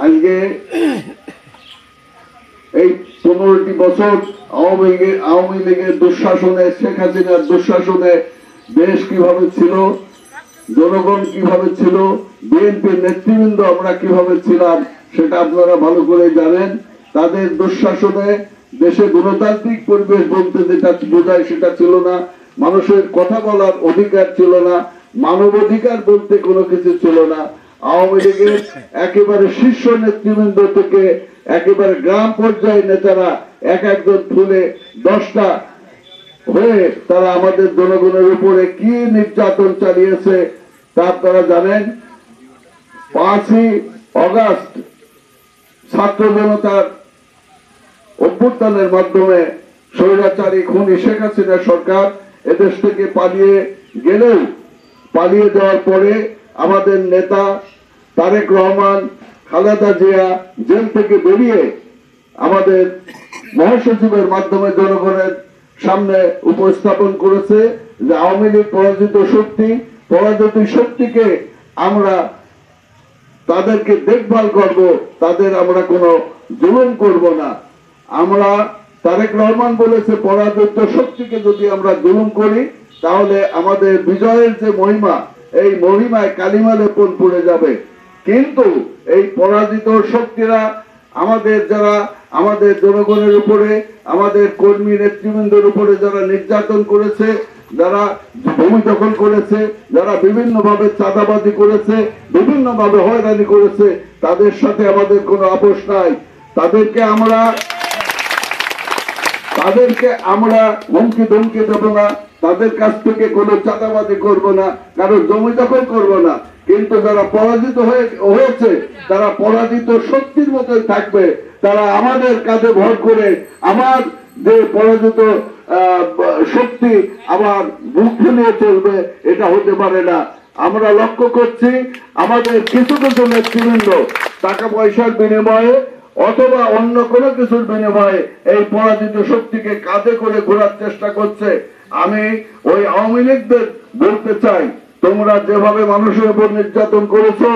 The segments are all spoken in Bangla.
আজকে এই 15টি বছর আওয়ামী লীগের দুঃশাসনে, শেখ হাসিনার দুঃশাসনে দেশ কিভাবে ছিল, জনগণ কিভাবে ছিল, বিএনপির নেতৃবৃন্দ আমরা কিভাবে ছিলাম সেটা আপনারা ভালো করে জানেন। তাদের দুঃশাসনে দেশে গণতান্ত্রিক পরিবেশ বলতে যেটা বোঝায় সেটা ছিল না, মানুষের কথা বলার অধিকার ছিল না, মানবাধিকার বলতে কোনো কিছু ছিল না। আওয়ামী লীগের একেবারে শীর্ষ নেতৃবৃন্দ থেকে একেবারে গ্রাম পর্যায়ে নেতারা এক একজন ফুলে 10টা হয়ে তারা আমাদের জনগণের উপরে কি নির্যাতন চালিয়েছে তা আপনারা জানেন। 5ই অগাস্ট ছাত্র জনতার অভ্যুত্থানের মাধ্যমে স্বৈরাচারী খুনি শেখ হাসিনা সরকার এদেশ থেকে পালিয়ে গেলেও, পালিয়ে যাওয়ার পরে আমাদের নেতা তারেক রহমান, খালেদা জিয়া জেল থেকে বেরিয়ে আমাদের মহাসচিবের মাধ্যমে জনগণের সামনে উপস্থাপন করেছে যে আওয়ামী লীগ পরাজিত শক্তিকে আমরা তাদেরকে দেখভাল করব, তাদের আমরা কোনো জুলুম করব না। আমরা তারেক রহমান বলেছে পরাজিত শক্তিকে যদি আমরা জুলুম করি তাহলে আমাদের বিজয়ের যে মহিমা, এই মহিমায় কালিমা লেপন পড়ে যাবে। কিন্তু এই পরাজিত শক্তিরা যারা আমাদের জনগণের উপরে, আমাদের কর্মী নেতৃবৃন্দের উপরে যারা নির্যাতন করেছে, যারা ভূমি দখল করেছে, যারা বিভিন্ন ভাবে চাঁদাবাজি করেছে, বিভিন্ন ভাবে হয়রানি করেছে, তাদের সাথে আমাদের কোনো আপোষ নাই। তাদেরকে আমরা হুমকি ধমকি দেব না, তাদের কাছ থেকে কোনো চাঁদাবাজি করব না, কারো জমি দখল করব না। কিন্তু যারা পরাজিত হয়েছে তারা পরাজিত শক্তির মতোই থাকবে। তারা আমাদের কাঁধে ভর করে আমার যে পরাজিত শক্তি আবার বুক ফুলিয়ে চলবে, এটা হতে পারে না। আমরা লক্ষ্য করছি আমাদের কিছু কিছু নেতৃবৃন্দ টাকা পয়সার বিনিময়ে অথবা অন্য কোনো কিছুর বিনিময়ে এই পরাজিত শক্তিকে কাঁধে করে ঘোরার চেষ্টা করছে। আমি ওই আওয়ামী লীগদের বলতে চাই, তোমরা যেভাবে মানুষের উপর নির্যাতন করেছো,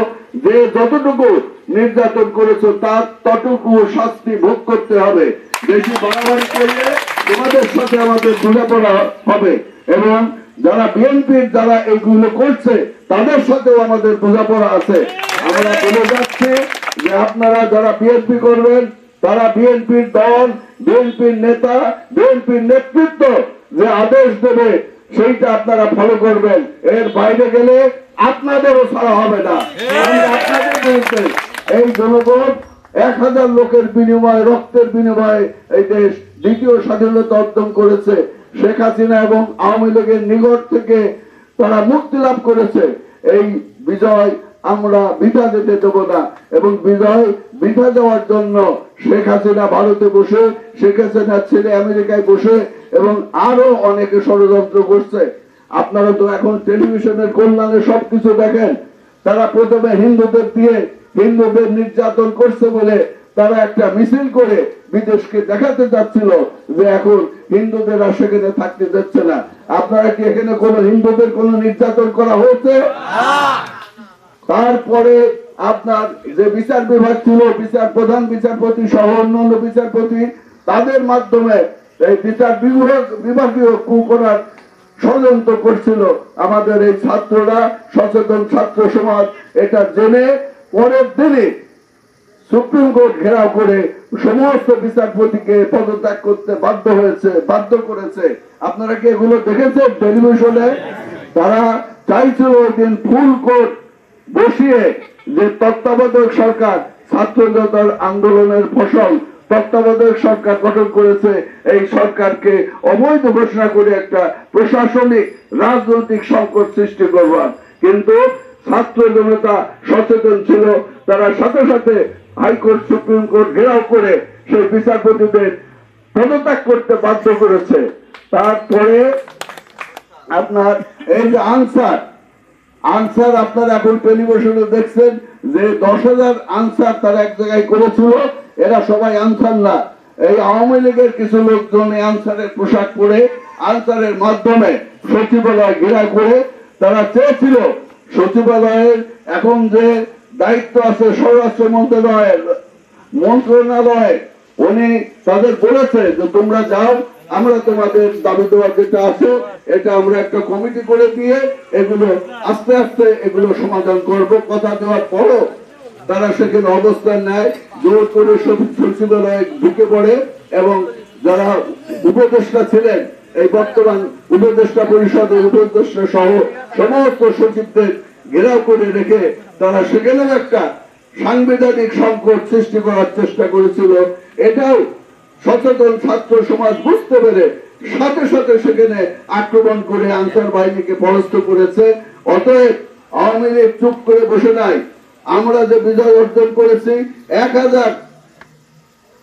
যে যতটুকু নির্যাতন করেছো তার ততটুকু শাস্তি ভোগ করতে হবে। বেশি বাড়াবাড়ি করলে তোমাদের সাথে আমাদের বোঝাপড়া হবে, এবং যারা বিএনপির যারা এইগুলো করছে তাদের সাথেও আমাদের বোঝাপড়া আছে। আমরা বলে যাচ্ছি যে আপনারা যারা বিএনপি করবেন, তারা বিএনপির দল, বিএনপির নেতা, বিএনপির নেতৃত্ব যে আদেশ দেবে সেইটা আপনারা ফলো করবেন। এর বাইরে গেলে আপনাদেরও ছাড়া হবে না। আপনাদের বিরুদ্ধে এই জনগণ 1000 লোকের বিনিময়ে, রক্তের বিনিময়ে এই দেশ দ্বিতীয় স্বাধীনতা অর্জন করেছে। শেখ হাসিনা এবং আওয়ামী লীগের নিকট থেকে তারা মুক্তি লাভ করেছে। এই বিজয় আমরা বৃথা যেতে দেব না, এবং বিজয় বৃথা যাওয়ার জন্য শেখ হাসিনা ভারতে বসে, শেখ হাসিনার ছেলে আমেরিকায় বসে এবং আরো অনেকে ষড়যন্ত্র করছে। আপনারা তো এখন টেলিভিশনের কল্যাণে সবকিছু দেখেন। তারা প্রথমে হিন্দুদের দিয়ে হিন্দুদের নির্যাতন করছে বলে তারা একটা মিছিল করে বিদেশকে দেখাতে যাচ্ছিল যে এখন হিন্দুদের আর সেখানে থাকতে যাচ্ছে না। আপনারা কি এখানে কোন হিন্দুদের কোন নির্যাতন করা হয়েছে? তারপরে আপনার যে বিচার বিভাগ ছিল, প্রধান বিচারপতি সহ অন্যান্য বিচারপতি, তাদের মাধ্যমে এই বিচার বিভাগীয় কু করার ষড়যন্ত্র করছিল। আমাদের এই ছাত্ররা, সচেতন ছাত্র সমাজ এটা জেনে পরের দিনে সুপ্রিম কোর্ট ঘেরাও করে সমস্ত বিচারপতিকে পদত্যাগ করতে বাধ্য করেছে। আপনারা কি এগুলো দেখেছেন টেলিভিশনে? তারা চাইছিল ওই দিন ফুল কোর্ট বসিয়ে যে তত্ত্বাবধায়ক সরকার, ছাত্র জনতার আন্দোলনের ফসল তত্ত্বাবধায়ক সরকার গঠন করেছে, এই সরকারকে অবৈধ ঘোষণা করে একটা প্রশাসনিক রাজনৈতিক সংকট সৃষ্টি করবার। কিন্তু ছাত্র জনতা সচেতন ছিল, তারা সাথে সাথে হাইকোর্ট, সুপ্রিম কোর্ট ঘেরাও করে সেই বিচারপতিদের পদত্যাগ করতে বাধ্য করেছে। তারপরে আপনার এই যে আনসার আপনারা এখন টেলিভিশনে দেখছেন যে 10,000 আনসার তারা এক জায়গায় করেছিল। এরা সবাই আনসার না, এই আওয়ামী লীগের কিছু লোকজন আনসারের পোশাক পরে আনসারের মাধ্যমে সচিবালয় ঘেরাও করে তারা চেয়েছিল সচিবালয়ের এখন যে দায়িত্ব আছে স্বরাষ্ট্র মন্ত্রণালয়, উনি তাদের বলেছে যে তোমরা যাও, আমরা তোমাদের দাবি দেওয়া যেটা আছে এটা আমরা একটা কমিটি করে দিয়ে এগুলো আস্তে আস্তে এগুলো সমাধান করব। কথা দেওয়ার পরও তারা সেখানে অবস্থান নেয়, জোর করে সচিবালয়ে ঢুকে পড়ে এবং যারা উপদেষ্টা ছিলেন, এই বর্তমান উপদেষ্টা পরিষদের উপদেষ্টা সহ সমস্ত সচিবদের ঘেরাও করে রেখে তারা সেখানেও একটা সাংবিধানিক সংকট সৃষ্টি করার চেষ্টা করেছিল। এটাও সচেতন ছাত্র সমাজ বুঝতে পেরে সাথে সাথে সেখানে আক্রমণ করে আনসার বাহিনীকে পরাস্ত করেছে। অতএব আওয়ামী লীগ চুপ করে বসে নাই। আমরা যে বিজয় অর্জন করেছি, 1000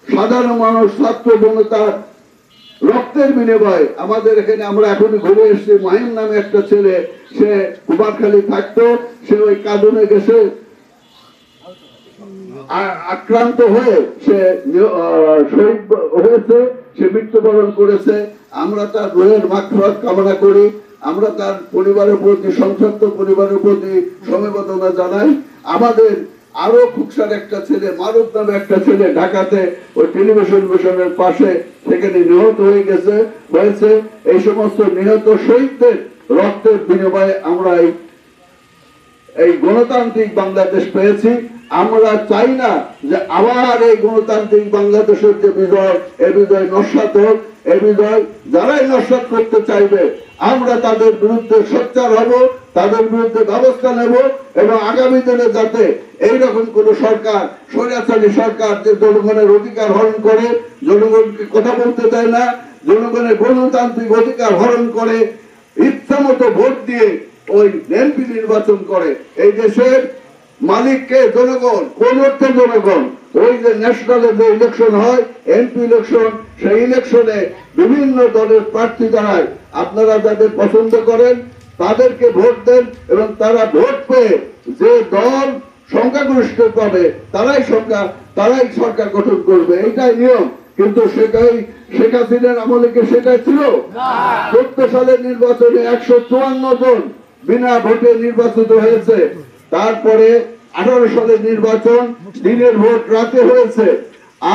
সাধারণ মানুষ ছাত্র জনতার রক্তের বিনিময়ে আমাদের এখানে, আমরা এখনই ঘুরে এসেছি, মাহিম নামে একটা ছেলে, সে কুমারখালী থাকতো, সে ওই কাঁদুনে গেছে আক্রান্ত হয়ে সে শহীদ হয়েছে, সে মৃত্যুবরণ করেছে। আমরা তার রোহের মাগফিরাত কামনা করি। আমরা তার পরিবারের প্রতি, সংসপ্ত পরিবারের প্রতি সমবেদনা জানাই। আমাদের আরো খুকসার একটা ছেলে, মারুফ নামে একটা ছেলে, ঢাকাতে ওই টেলিভিশন মিশনের পাশে সেখানে নিহত হয়েছে। এই সমস্ত নিহত শহীদদের রক্তের বিনিময়ে আমরা এই গণতান্ত্রিক বাংলাদেশ পেয়েছি। আমরা চাই না যে আবার এই গণতান্ত্রিক বাংলাদেশের যে বিজয়, এই বিজয় নস্যাৎ হোক। এই বিজয় যারাই নস্যাৎ করতে চাইবে আমরা তাদের বিরুদ্ধে সোচ্চার হব, তাদের বিরুদ্ধে ব্যবস্থা নেব এবং আগামী দিনে যাতে এইরকম কোন সরকার, স্বৈরাচারী সরকার যে জনগণের অধিকার হরণ করে, জনগণকে কথা বলতে দেয় না, জনগণের গণতান্ত্রিক অধিকার হরণ করে, ইচ্ছা মতো ভোট দিয়ে ওই এমপি নির্বাচন করে। এই দেশের মালিককে জনগণ, কোন অর্থে জনগণ। ওই যে ন্যাশনালে যে ইলেকশন হয়, এমপি ইলেকশন, সেই ইলেকশনে বিভিন্ন দলের প্রার্থী দাঁড়ায়। আপনারা যাদের পছন্দ করেন তাদেরকে ভোট দেন এবং তারা ভোট পেয়ে যে দল সংখ্যাগরিষ্ঠ পাবে তারাই সরকার গঠন করবে, এটাই নিয়ম। কিন্তু সেটাই শেখ হাসিনার আমলে কি সেটাই ছিল? 14 সালের নির্বাচনে 154 জন বিনা ভোটে নির্বাচিত হয়েছে। তারপরে 18 সালের নির্বাচন দিনের ভোট রাতে হয়েছে।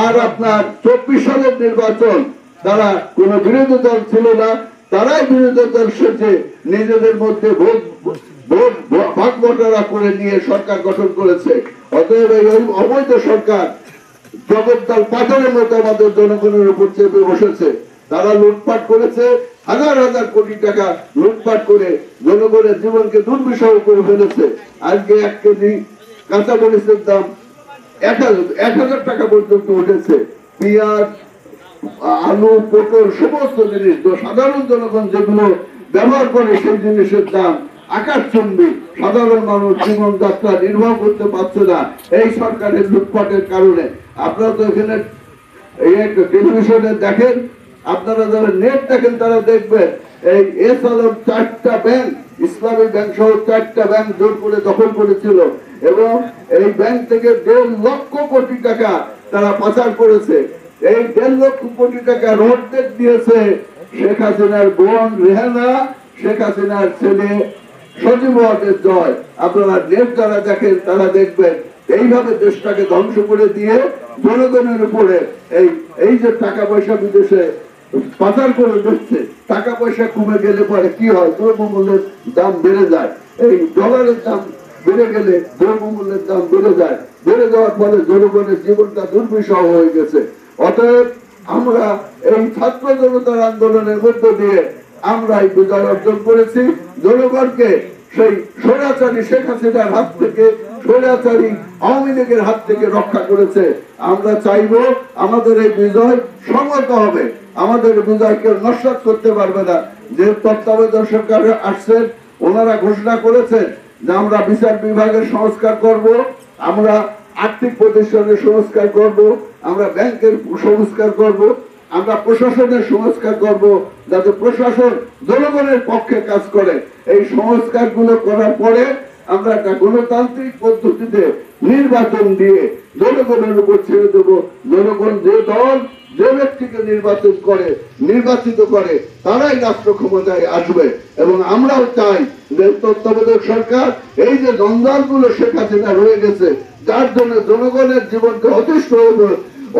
আর আপনার 24 সালের নির্বাচন তারা কোন বিরোধী দল ছিল না, তারাই বিরোধী দল সেজে নিজেদের মধ্যে ভাগ বটারা করে নিয়ে সরকার গঠন করেছে। অতএব এই অবৈধ সরকার জগদ্দল পাথরের মতো আমাদের জনগণের উপর চেপে বসেছে। তারা লুটপাট করেছে, হাজার হাজার কোটি টাকা লুটপাট করে জনগণের জীবনকে দুর্বিষহ করে ফেলেছে। আজকে 1 কেজি কাঁচা মরিচের দাম 1000 টাকা পর্যন্ত উঠেছে। পেঁয়াজ, আলু, পটল, সমস্ত জিনিস সাধারণ জনগণ যেগুলো ব্যবহার করে সেই জিনিসের দাম আকাশচুম্বী। সাধারণ মানুষ জীবনযাত্রা নির্বাহ করতে পারছে না এই সরকারের লুটপাটের কারণে। আপনারা তো এখানে টেলিভিশনে দেখেন, আপনারা যারা নেট দেখেন তারা দেখবেন এই এস আলম 4টা ব্যাংক, ইসলামী ব্যাংক সহ 4টা ব্যাংক জোর করে দখল করেছিল এবং এই ব্যাংক থেকে 1.5 লক্ষ কোটি টাকা তারা পাচার করেছে। এই 1.5 লক্ষ কোটি টাকা রোডদের দিয়েছে শেখ হাসিনার বোন রেহানা, শেখ হাসিনার ছেলে সজীব ওয়াজের জয়। আপনারা নেট যারা দেখেন তারা দেখবেন এইভাবে দেশটাকে ধ্বংস করে দিয়ে জনগণের উপরে এই যে টাকা পয়সা বিদেশে পাচার করে দিচ্ছে, টাকা পয়সা কমে গেলে পরে কি হয়? দ্রব্যমূল্যের দাম বেড়ে যায়। এই ডলারের দাম বেড়ে গেলে দ্রব্যমূল্যের দাম বেড়ে যায়। বেড়ে যাওয়ার ফলে জনগণের জীবনটা দুর্বিষহ হয়ে গেছে। অতএব আমরা এই ছাত্র জনতার আন্দোলনের মধ্য দিয়ে আমরা এই বিজয় অর্জন করেছি। জনগণকে সেই স্বৈরাচারী শেখ হাসিনার হাত থেকে, স্বৈরাচারী আওয়ামী লীগের হাত থেকে রক্ষা করেছে। আমরা চাইবো আমাদের এই বিজয় সংহত হবে, আমাদের বিজয় কেউ নস্যাৎ করতে পারবে না। যে তত্ত্বাবধায়ক সরকার আসছেন, ওনারা ঘোষণা করেছেন যে আমরা বিচার বিভাগের সংস্কার করব, আমরা আর্থিক প্রতিষ্ঠানের সংস্কার করব, আমরা ব্যাংকের সংস্কার করব, আমরা প্রশাসনের সংস্কার করব, যাতে প্রশাসন জনগণের পক্ষে কাজ করে। এই সংস্কারগুলো করার পরে আমরা একটা গণতান্ত্রিক পদ্ধতিতে নির্বাচন দিয়ে জনগণের উপর ছেড়ে দেবো। জনগণ যে দল যে ব্যক্তিকে নির্বাচিত করে তারাই রাষ্ট্র ক্ষমতায় আসবে। এবং আমরাও চাই যে তত্ত্বাবধায়ক সরকার এই যে দ্বন্দ্বগুলো শেখ হাসিনা রয়ে গেছে, যার জন্য জনগণের জীবনকে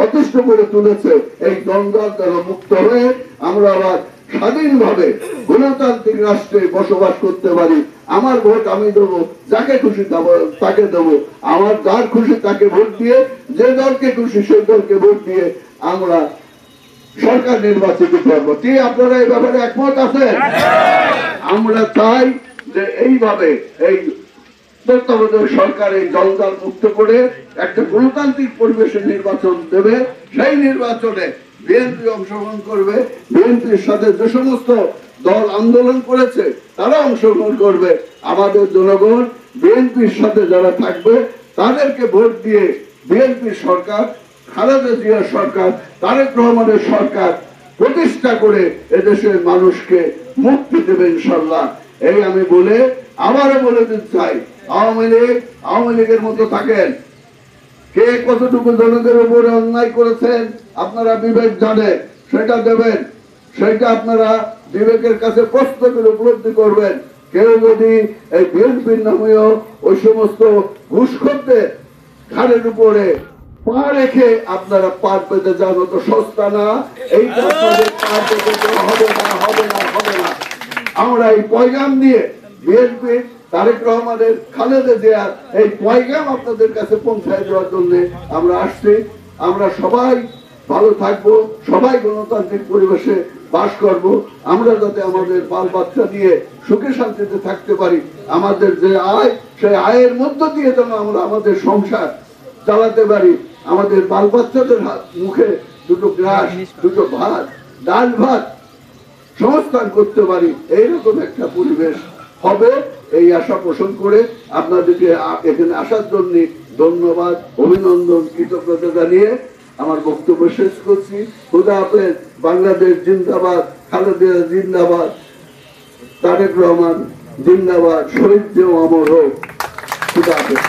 অতিষ্ঠ করে তুলেছে, এই দ্বন্দ্ব দ্বারা মুক্ত হয়ে আমরা আবার স্বাধীনভাবে গণতান্ত্রিক রাষ্ট্রে বসবাস করতে পারি। আমার ভোট আমি দেবো, যাকে খুশি তাকে দেবো, আমার যার খুশি তাকে ভোট দিয়ে, যে দলকে খুশি সেই দলকে ভোট দিয়ে আমরা সরকার নির্বাচিত করবো। কি আপনারা এই ব্যাপারে একমত আছেন? আমরা চাই যে এইভাবে এই তত্ত্বাবধায়ক সরকার এই দলদাল মুক্ত করে একটা গণতান্ত্রিক পরিবেশে নির্বাচন দেবে। সেই নির্বাচনে বিএনপি অংশগ্রহণ করবে, বিএনপির সাথে যে সমস্ত দল আন্দোলন করেছে তারা অংশগ্রহণ করবে। আমাদের জনগণ বিএনপির সাথে যারা থাকবে তাদেরকে ভোট দিয়ে বিএনপির সরকার, খালেদা জিয়ার সরকার, তারেক রহমানের সরকার প্রতিষ্ঠা করে এদেশের মানুষকে মুক্তি দেবে ইনশাল্লাহ। এই আমি বলে আবারও বলে দিতে চাই, আওয়ামী লীগের মতো থাকেন, কে কতটুকু জনগণের উপরে অন্যায় করেছেন আপনারা বিবেক জানে, সেটা দেবেন, সেটা আপনারা বিবেকের কাছে প্রশ্ন করে উপলব্ধি করবেন। কেউ যদি এই বিএনপির নামেও ওই সমস্ত ঘুষখোরদের ঘাড়ের উপরে পা রেখে আপনারা পার পেতে যান, তো সস্তা না, এইটা আপনাদের পার পেতে দেওয়া হবে না, হবে না, হবে না। আমরা এই পয়গাম নিয়ে বিএনপি, তারেক রহমানের, খালেদা জিয়ার এই পয়গাম আপনাদের কাছে পৌঁছায় দেওয়ার জন্য আমরা আসছি। আমরা সবাই ভালো থাকবো, সবাই গণতান্ত্রিক পরিবেশে বাস করব। আমরা যাতে আমাদের বাল বাচ্চা নিয়ে সুখে শান্তিতে থাকতে পারি, আমাদের যে আয় সেই আয়ের মধ্য দিয়ে যেন আমরা আমাদের সংসার চালাতে পারি, আমাদের বাল বাচ্চাদের মুখে দুটো গ্রাস, দুটো ভাত, ডাল ভাত সংস্থান করতে পারি, এইরকম একটা পরিবেশ হবে। এই আশা পোষণ করে আপনাদেরকে এখানে আসার জন্য ধন্যবাদ, অভিনন্দন, কৃতজ্ঞতা জানিয়ে আমার বক্তব্য শেষ করছি। খুদা হাফেজ। বাংলাদেশ জিন্দাবাদ, খালেদা জিন্দাবাদ, তারেক রহমান জিন্দাবাদ, শহীদ জিয়া অমর হোক। খুদা হাফেজ।